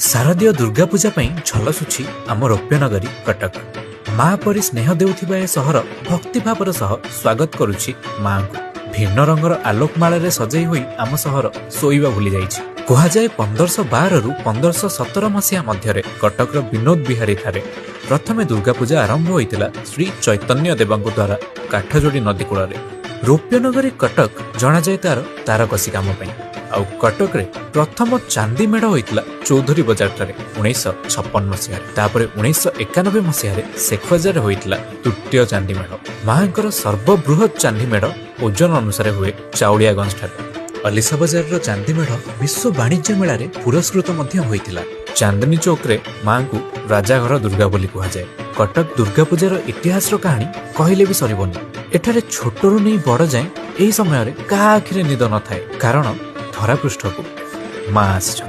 शारदीय दुर्गा पूजा झलसुछि आम रौप्यनगरी कटक। माँ परी स्नेह देउथिबा ए सहर भक्तिभावर सह स्वागत करुछि माँ को। भिन्न रंगर आलोकमाल सजई होई आम सहर शोइबा भूली जाइछि। कुहाजाए 1512 रु 1517 मसीहा मध्य कटक विनोद बिहारी ठारे प्रथमे दुर्गा पूजा आरंभ होइतिला श्री चैतन्य देवଙ୍କ द्वारा काठजोड़ी नदी कूल। रौप्यनगरी कटक जना जाए तार तारकसी काम आउ कटक रे प्रथम चांदी मेढ़ होइतिला चौधरी बजार ठारे 1956 मसीह। तापर 1991 मसीह शेखबजार होइतिला तृतीय चांदी मेढ़। माँकर सर्वबृहत चांदी मेढ़ ओजन अनुसार हुए चाउलियागंज ठारे। अलिसा बजार चांदी मेढ़ विश्व वाणिज्य मेला रे पुरस्कृत होइतिला। चांदनी चौक रे माँ को राजाघर दुर्गा बोली कहुए। कटक दुर्गा पूजार इतिहास कहानी कहले भी सरबनी। एठारे छोटरू नहीं बड़ जाए यही समय का आखिरे निद न थाए, कारण धरापृष्ठ को माँ आसी।